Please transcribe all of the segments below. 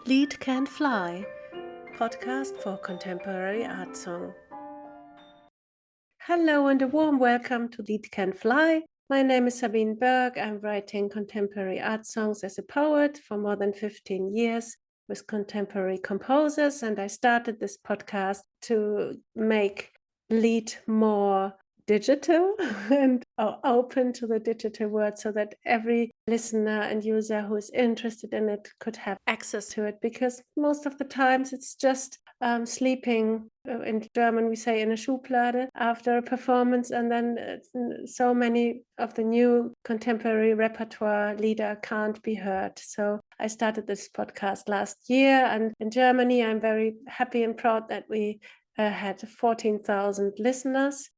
Lied Can Fly, podcast for contemporary art song. Hello and a warm welcome to Lied Can Fly. My name is Sabine Berg. I'm writing contemporary art songs as a poet for more than 15 years with contemporary composers, and I started this podcast to make Lied more digital and open to the digital world so that every listener and user who is interested in it could have access to it, because most of the times it's just sleeping, in German we say in a Schublade, after a performance, and then so many of the new contemporary repertoire lieder can't be heard. So I started this podcast last year, and in Germany I'm very happy and proud that we had 14,000 listeners.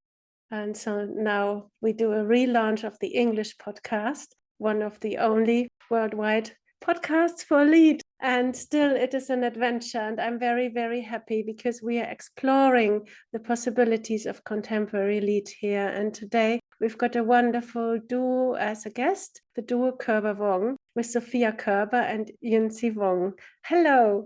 And so now we do a relaunch of the English podcast, one of the only worldwide podcasts for Lied. And still it is an adventure, and I'm very, very happy because we are exploring the possibilities of contemporary Lied here. And today we've got a wonderful duo as a guest, the Duo Körber-Wong with Sophia Körber and Yunzi Wong. Hello.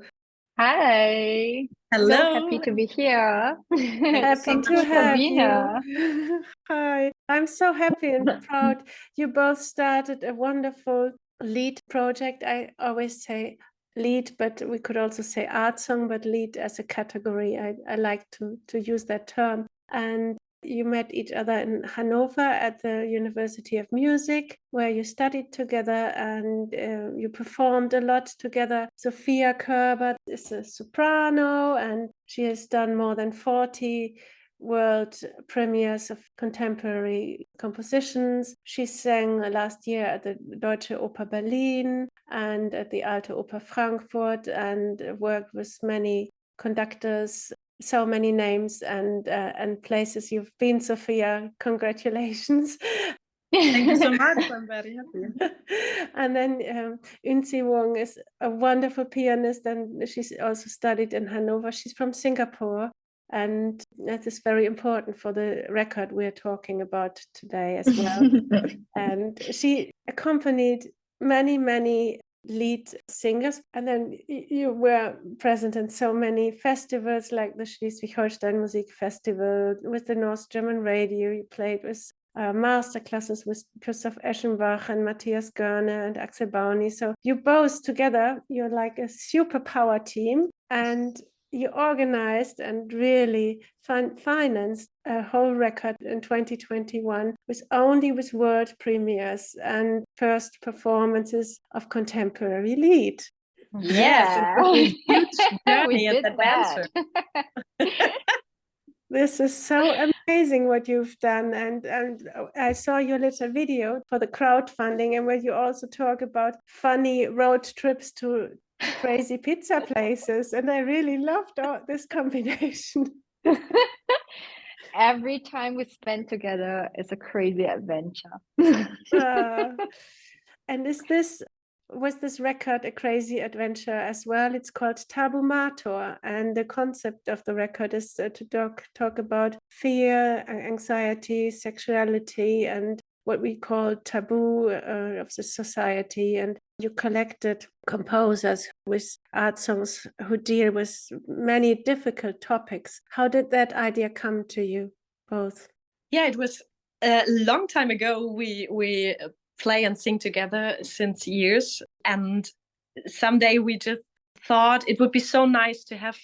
Hi. Hello. So happy to be here. Happy to have Sabina. you. Hi. I'm so happy and proud. You both started a wonderful Lied project. I always say Lied, but we could also say art song, but Lied as a category. I like to use that term. And you met each other in Hanover at the University of Music, where you studied together and you performed a lot together. Sophia Körber is a soprano, and she has done more than 40 world premieres of contemporary compositions. She sang last year at the Deutsche Oper Berlin and at the Alte Oper Frankfurt, and worked with many conductors, so many names and places you've been, Sophia. Congratulations. Thank you so much. I'm very happy. And then Yunzi Wong is a wonderful pianist, and she's also studied in Hanover. She's from Singapore, and that is very important for the record we're talking about today as well. And she accompanied many Lied singers, and then you were present in so many festivals like the Schleswig-Holstein Music Festival, with the North German Radio. You played with master classes with Christoph Eschenbach and Matthias Görne and Axel Bauni. So you both together, you're like a superpower team, and you organized and really financed a whole record in 2021 with world premieres and first performances of contemporary Lied. Yeah. Yes, it was a huge journey We and did that. adventure. This is so amazing what you've done, and I saw your little video for the crowdfunding, and where you also talk about funny road trips to crazy pizza places, and I really loved this combination. Every time we spend together is a crazy adventure. And was this record a crazy adventure as well? It's called Tabumator, and the concept of the record is to talk about fear, anxiety, sexuality, and what we call taboo of the society. And you collected composers with art songs who deal with many difficult topics. How did that idea come to you both? Yeah, it was a long time ago. We play and sing together since years, and someday we just thought it would be so nice to have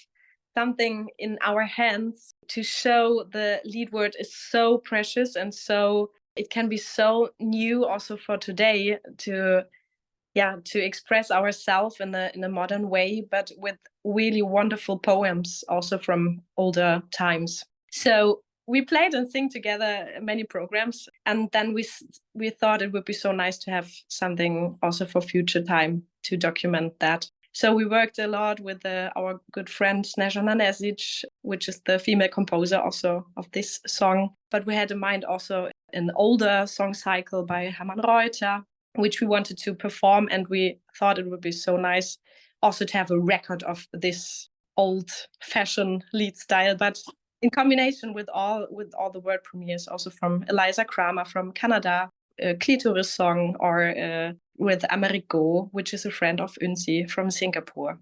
something in our hands to show the Lied word is so precious, and so it can be so new also for today to express ourselves in a modern way, but with really wonderful poems also from older times. So we played and sing together many programs, and then we thought it would be so nice to have something also for future time to document that. So we worked a lot with our good friend Snezana Nesic, which is the female composer also of this song. But we had in mind also an older song cycle by Hermann Reuter, which we wanted to perform, and we thought it would be so nice also to have a record of this old-fashioned Lied style, but in combination with all the world premieres, also from Eliza Kramer from Canada, a Clitoris song, or with Amerigo, which is a friend of Yunzi from Singapore.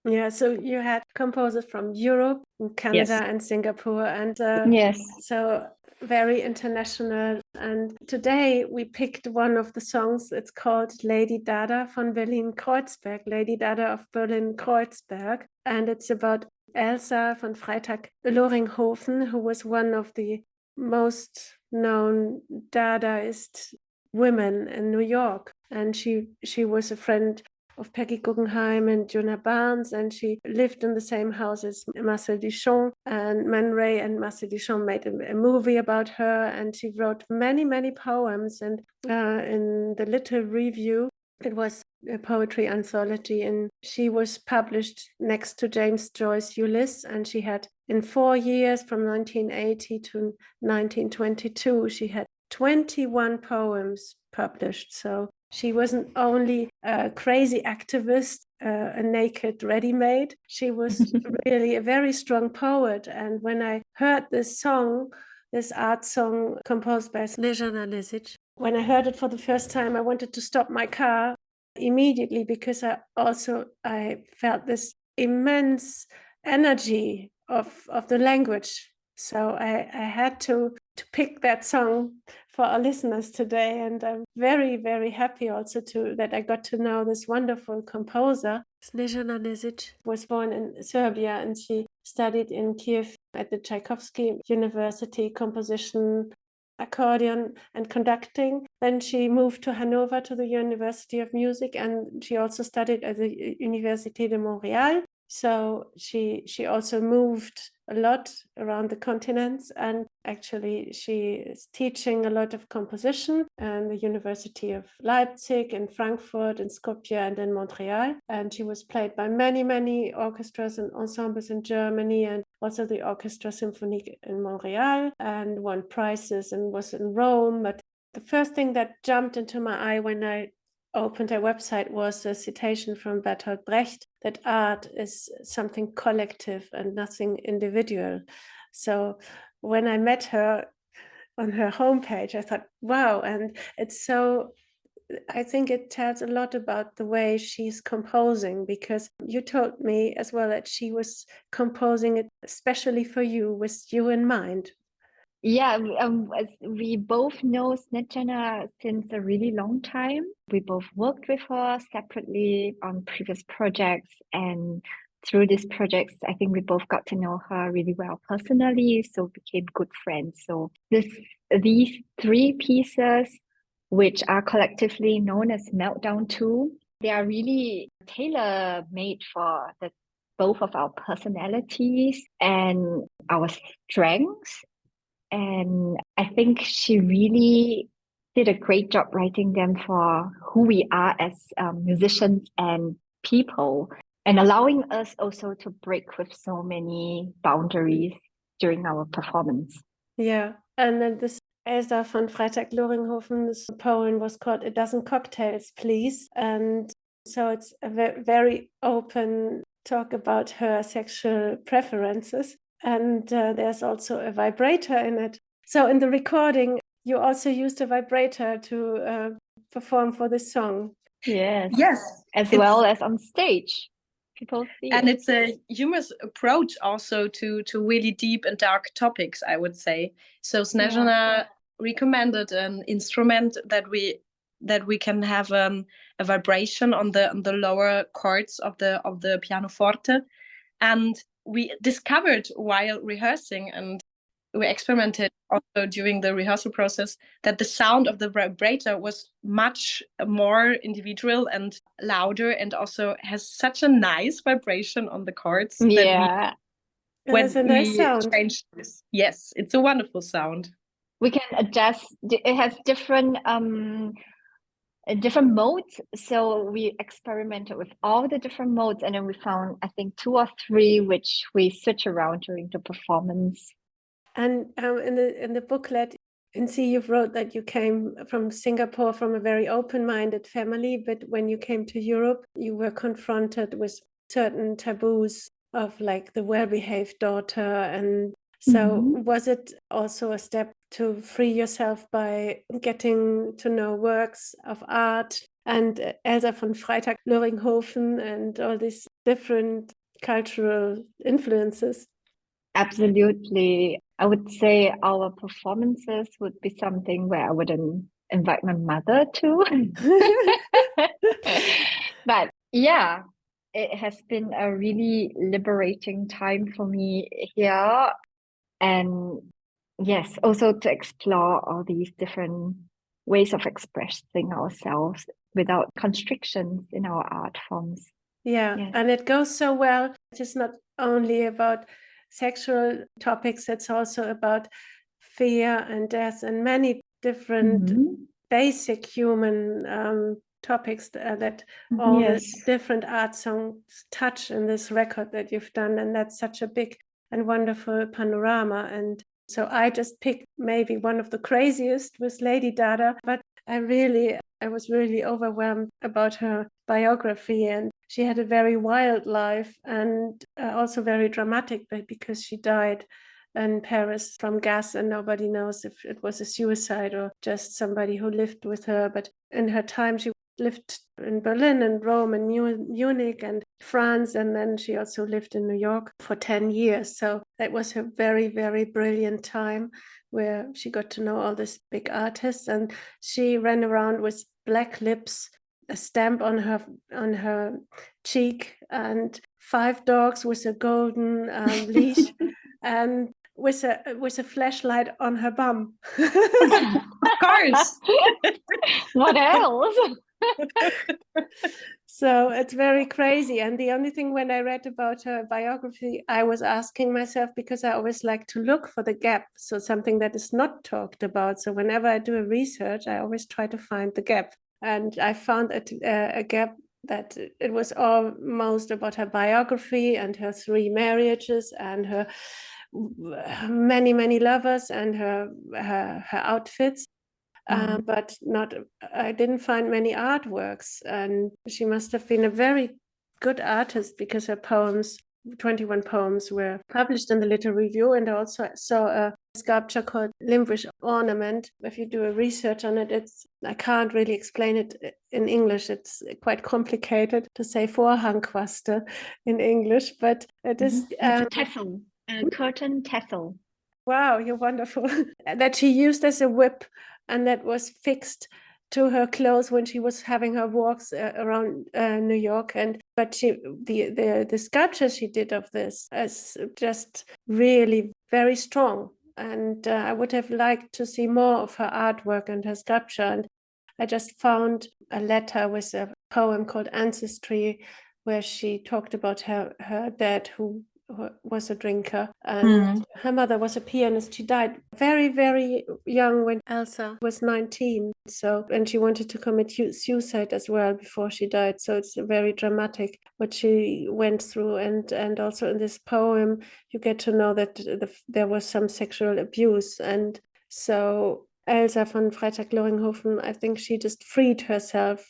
Yeah, so you had composers from Europe, and Canada, Yes. and Singapore, and Yes. so very international. And today we picked one of the songs. It's called Lady Dada von Berlin Kreuzberg, Lady Dada of Berlin Kreuzberg. And it's about Elsa von Freytag-Loringhoven, who was one of the most known Dadaist women in New York. And she was a friend of Peggy Guggenheim and Djuna, and she lived in the same house as Marcel Duchamp, and Man Ray and Marcel Duchamp made a movie about her, and she wrote many, many poems. And in the Little Review, it was a poetry anthology, and she was published next to James Joyce Ulysses, and she had, in 4 years, from 1980 to 1922, she had 21 poems published. So she wasn't only a crazy activist, a naked ready-made. She was really a very strong poet. And when I heard this song, this art song composed by Snezana Nesic, when I heard it for the first time, I wanted to stop my car immediately, because I felt this immense energy of the language. So I had to pick that song for our listeners today, and I'm very, very happy also that I got to know this wonderful composer. Snezana Nesic was born in Serbia, and she studied in Kiev at the Tchaikovsky University, composition, accordion, and conducting. Then she moved to Hanover to the University of Music, and she also studied at the Université de Montréal. So she also moved a lot around the continents, and actually she is teaching a lot of composition at the University of Leipzig, in Frankfurt, in Skopje, and in Montreal. And she was played by many, many orchestras and ensembles in Germany, and also the Orchestra Symphonique in Montreal, and won prizes and was in Rome. But the first thing that jumped into my eye when I opened her website was a citation from Bertolt Brecht, that art is something collective and nothing individual. So when I met her on her homepage, I thought, wow, and I think it tells a lot about the way she's composing, because you told me as well that she was composing it especially for you, with you in mind. Yeah, as we both know Snezana since a really long time. We both worked with her separately on previous projects, and through these projects, I think we both got to know her really well personally, so became good friends. So these 3 pieces, which are collectively known as Meltdown 2, they are really tailor-made for both of our personalities and our strengths. And I think she really did a great job writing them for who we are as musicians and people, and allowing us also to break with so many boundaries during our performance. Yeah, and then this Elsa von Freytag-Loringhoven, this poem was called "A Dozen Cocktails, Please." And so it's a very open talk about her sexual preferences. And there's also a vibrator in it. So in the recording, you also used a vibrator to perform for this song. Yes. Yes. As well as on stage. People see And it. it's a humorous approach also to really deep and dark topics, I would say. So Snezana recommended an instrument that we can have a vibration on the lower chords of the pianoforte, and we discovered while rehearsing, and we experimented also during the rehearsal process, that the sound of the vibrator was much more individual and louder, and also has such a nice vibration on the chords. Yeah. It's a nice sound. Change this. Yes, it's a wonderful sound. We can adjust. It has different modes, so we experimented with all the different modes, and then we found, I think, 2 or 3 which we switch around during the performance. And in the booklet, and see, you've wrote that you came from Singapore from a very open-minded family, but when you came to Europe, you were confronted with certain taboos of, like, the well-behaved daughter. And so was it also a step to free yourself by getting to know works of art and Elsa von Freytag-Loringhoven and all these different cultural influences. Absolutely. I would say our performances would be something where I wouldn't invite my mother to. But yeah, it has been a really liberating time for me here. And yes, also to explore all these different ways of expressing ourselves without constrictions in our art forms. Yeah, Yes. and it goes so well. It is not only about sexual topics, it's also about fear and death and many different basic human topics that all the Yes. different art songs touch in this record that you've done. And that's such a big and wonderful panorama. And so I just picked maybe one of the craziest with Lady Dada, but I was really overwhelmed about her biography, and she had a very wild life and also very dramatic because she died in Paris from gas, and nobody knows if it was a suicide or just somebody who lived with her. But in her time, she lived in Berlin and Rome and Munich and France, and then she also lived in New York for 10 years. So that was a very, very brilliant time where she got to know all these big artists, and she ran around with black lips, a stamp on her cheek, and 5 dogs with a golden leash, and with a flashlight on her bum. Of course. What else? So it's very crazy. And the only thing, when I read about her biography, I was asking myself, because I always like to look for the gap, so something that is not talked about. So whenever I do a research, I always try to find the gap. And I found a gap that it was almost about her biography and her 3 marriages and her many, many lovers and her outfits. But I didn't find many artworks, and she must have been a very good artist, because her 21 poems, were published in the Literary Review. And I also saw a sculpture called Limbrish Ornament. If you do a research on it, I can't really explain it in English. It's quite complicated to say Vorhangquaste in English, but it is a tassel, a curtain tassel. Wow, you're wonderful. That she used as a whip, and that was fixed to her clothes when she was having her walks around New York. But the sculpture she did of this is just really very strong. And I would have liked to see more of her artwork and her sculpture. And I just found a letter with a poem called Ancestry, where she talked about her dad, who was a drinker, and her mother was a pianist. She died very, very young, when Elsa was 19. And she wanted to commit suicide as well before she died. So it's very dramatic what she went through. And also in this poem, you get to know that there was some sexual abuse. And so Elsa von Freytag-Loringhoven, I think she just freed herself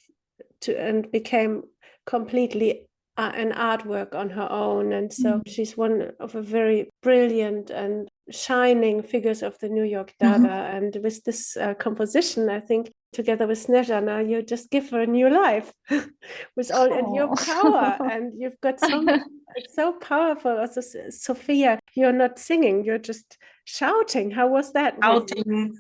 and became completely an artwork on her own. And so she's one of a very brilliant and shining figures of the New York Dada. And with this composition, I think together with Snezana, you just give her a new life with all and your power. And you've got it's so powerful. Also, Sophia, you're not singing, you're just shouting. How was that? Shouting,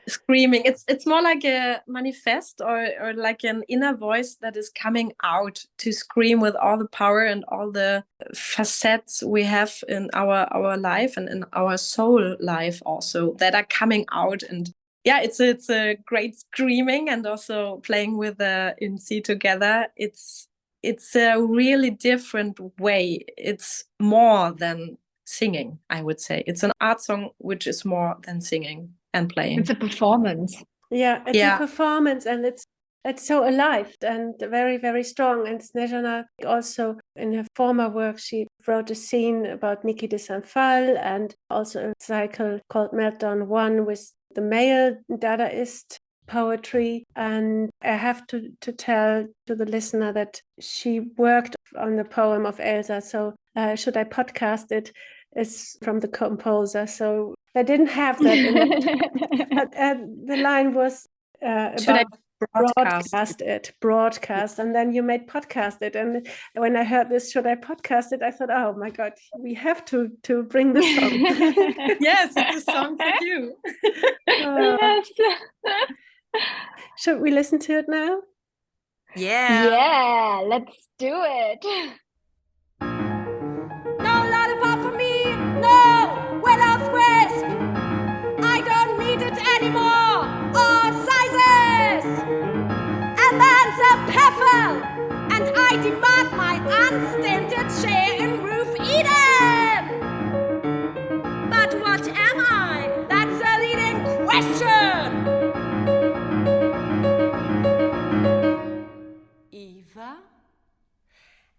screaming. It's more like a manifest, or like an inner voice that is coming out to scream with all the power and all the facets we have in our life and in our soul life also, that are coming out. And yeah, it's a great screaming, and also playing with the INSI together. It's a really different way. It's more than singing, I would say. It's an art song which is more than singing and playing. It's a performance. Yeah, it's a performance, and it's so alive and very, very strong. And Snezana also, in her former work, she wrote a scene about Niki de Saint-Phal, and also a cycle called Meltdown 1 with the male Dadaist poetry. And I have to tell to the listener that she worked on the poem of Elsa. So should I podcast it? It's from the composer. So I didn't have that in it. But the line was Should I broadcast, and then you made podcast it. And when I heard this, should I podcast it? I thought, oh my God, we have to bring this song. Yes, it's a song for you. Yes. Should we listen to it now? Yeah, let's do it. No lollipop for me, no, without twist. I don't need it anymore, all sizes. And then the Peffel, and I demand my unstinted share in Roof Eden. But what am I? That's a leading question. Eva?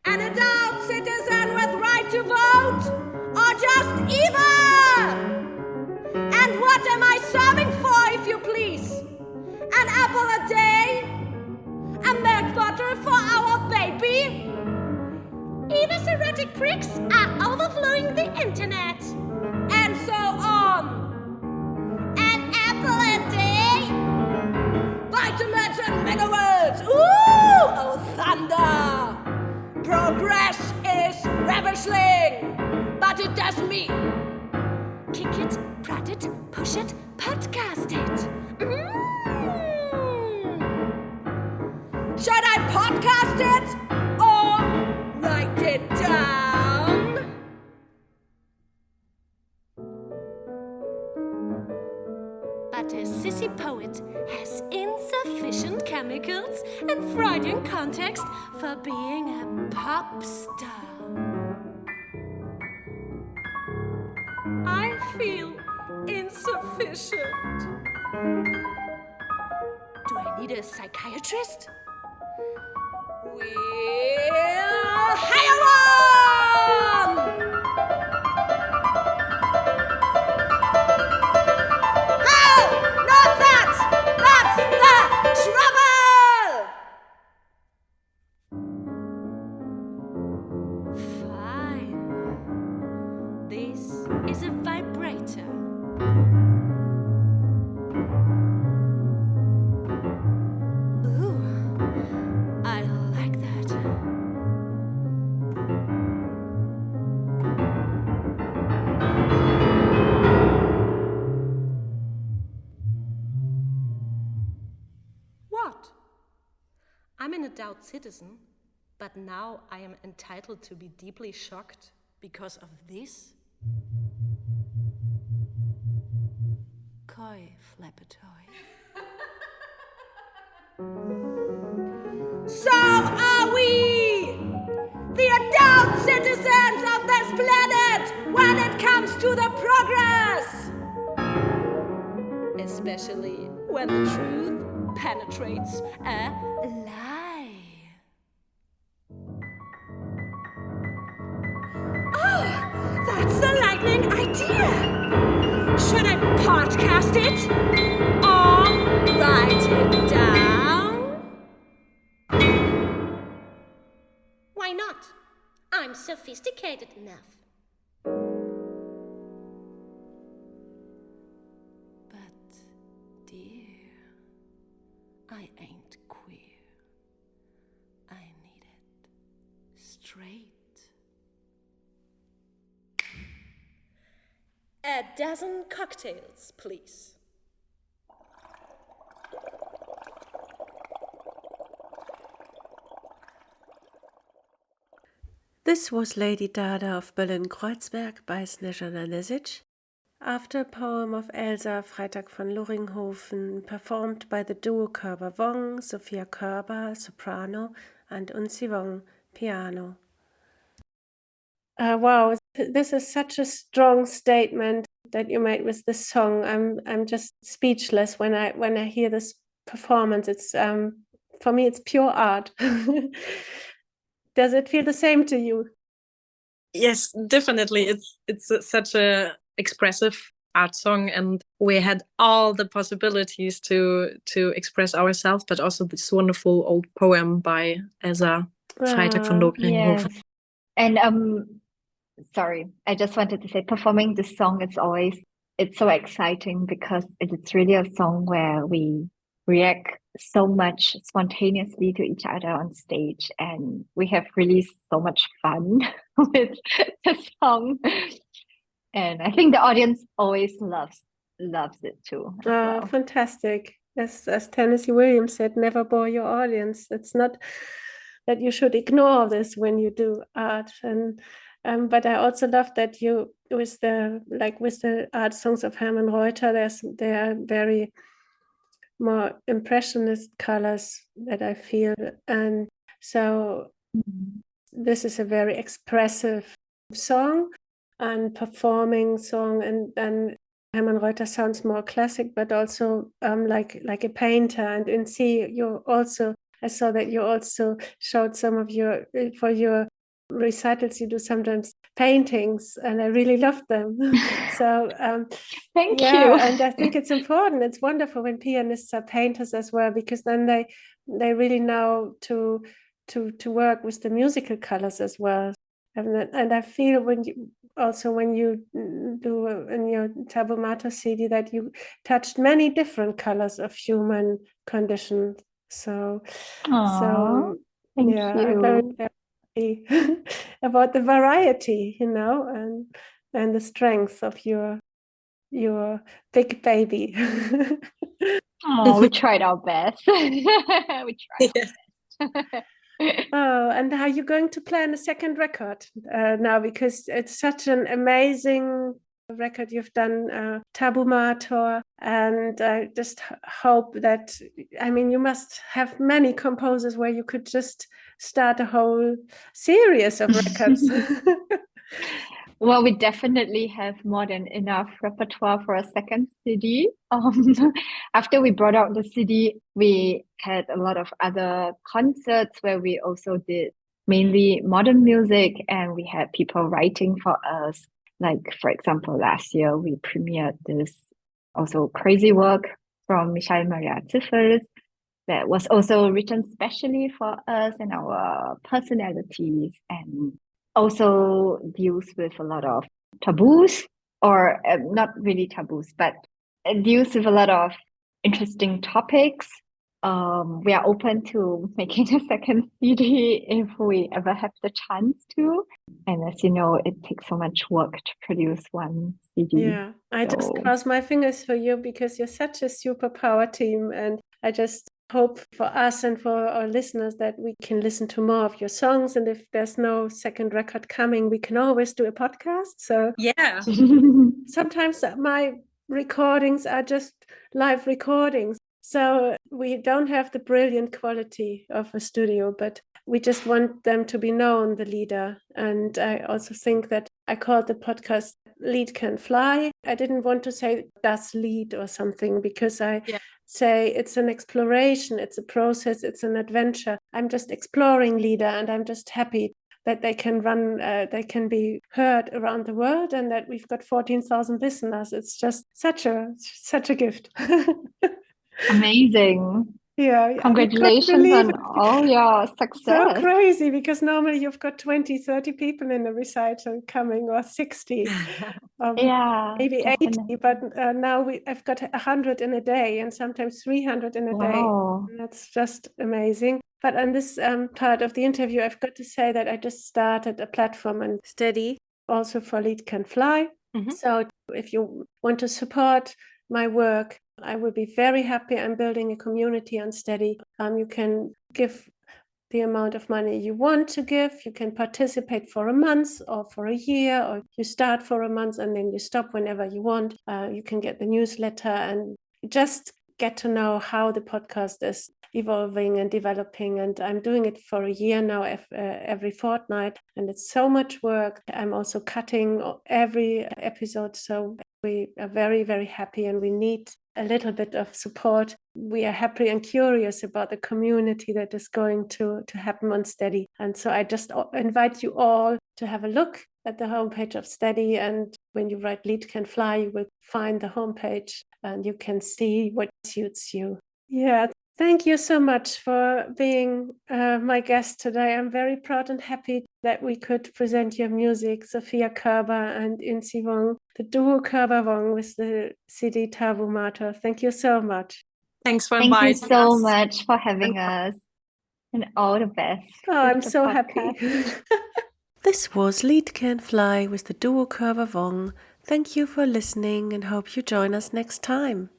An adult citizen with right to vote? Or just Eva? And what am I serving for, if you please? An apple a day? A milk bottle for our baby? Eva's erotic pricks are overflowing the internet. And so on. An apple a day? Vitamins and minerals! Ooh! Oh, thunder! Progress is ravishing, but it does me. Kick it, prat it, push it, podcast it. Should I podcast it or write it down? But a sissy poet has insufficient chemicals and Freudian context for being a pop star. I feel insufficient. Do I need a psychiatrist? We'll hire one! Oh, not that! That's the trouble! Fine. This is a vibrator. Ooh, I like that. What? I'm an adult citizen, but now I am entitled to be deeply shocked because of this? Coy flappatoy. So are we, the adult citizens of this planet, when it comes to the progress. Especially when the truth penetrates a lie. Oh, that's a lightning idea. Should I podcast it or write it down? Why not? I'm sophisticated enough. But, dear, I ain't queer. I need it straight. A dozen cocktails, please. This was Lady Dada of Berlin Kreuzberg by Snezana Nesic, after a poem of Elsa von Freytag-Loringhoven, performed by the Duo Körber-Wong, Sophia Körber, soprano, and Unzi Wong, piano. Wow, this is such a strong statement that you made with this song. I'm just speechless when I hear this performance. It's for me, it's pure art. Does it feel the same to you? Yes, definitely. It's such a expressive art song, and we had all the possibilities to express ourselves, but also this wonderful old poem by Elsa von Freytag-Loringhoven. Yes. And sorry, I just wanted to say, performing this song, it's so exciting because it's really a song where we react so much spontaneously to each other on stage, and we have really so much fun with the song. And I think the audience always loves it too. As well. Fantastic. As Tennessee Williams said, never bore your audience. It's not that you should ignore this when you do art. And but I also love that you with the art songs of Hermann Reuter, there are very more impressionist colors that I feel. And so this is a very expressive song and performing song, and Hermann Reuter sounds more classic, but also like a painter. And in C, I saw that you also showed some of for your recitals, you do sometimes paintings, and I really loved them. So Thank you. And I think it's important. It's wonderful when pianists are painters as well, because then they really know to work with the musical colors as well. And I feel when you do in your Tabula Mater CD that you touched many different colors of human condition. So, thank you. I'm very, very happy about the variety, and the strength of your big baby. We tried our best. We tried our best. Oh, and are you going to plan a second record now? Because it's such an amazing record you've done, Tabula Mater, and I just hope that, you must have many composers where you could just start a whole series of records. Well, we definitely have more than enough repertoire for a second CD. After we brought out the CD, we had a lot of other concerts where we also did mainly modern music, and we had people writing for us. Like, for example, last year we premiered this also crazy work from Michael Maria Ziffels that was also written specially for us and our personalities, and also deals with a lot of taboos, or not really taboos, but deals with a lot of interesting topics. We are open to making a second CD if we ever have the chance to. And as you know, it takes so much work to produce one CD. Yeah, I just cross my fingers for you, because you're such a superpower team, and I just hope for us and for our listeners that we can listen to more of your songs. And if there's no second record coming, we can always do a podcast. So yeah, sometimes my recordings are just live recordings, so we don't have the brilliant quality of a studio, but we just want them to be known, the leader. And I also think that I called the podcast Lead Can Fly. I didn't want to say Das Lied or something, because I say it's an exploration, it's a process, it's an adventure. I'm just exploring Lieder, and I'm just happy that they can be heard around the world, and that we've got 14,000 listeners. It's just such a gift. Amazing. Yeah. Congratulations on all your success. So crazy, because normally you've got 20, 30 people in the recital coming, or 60. Maybe definitely. 80, but now I've got 100 in a day, and sometimes 300 in a day. And that's just amazing. But on this part of the interview, I've got to say that I just started a platform on Steady, also for Lead Can Fly. Mm-hmm. So if you want to support my work, I will be very happy. I'm building a community on Steady. You can give the amount of money you want to give. You can participate for a month or for a year, or you start for a month and then you stop whenever you want. You can get the newsletter and just get to know how the podcast is evolving and developing. And I'm doing it for a year now, every fortnight, and it's so much work. I'm also cutting every episode, so we are very, very happy, and we need a little bit of support. We are happy and curious about the community that is going to happen on Steady. And so I just invite you all to have a look at the homepage of Steady. And when you write Lead Can Fly, you will find the homepage and you can see what suits you. Yeah. Thank you so much for being my guest today. I'm very proud and happy that we could present your music, Sophia Körber and Insi Wong, the Duo Körber-Wong with the CD Tabula Mater. Thank you so much. Thanks for Thank you inviting so us. much for having us, and all the best. Oh, with I'm the so podcast. happy. This was Lied Can Fly with the Duo Körber-Wong. Thank you for listening and hope you join us next time.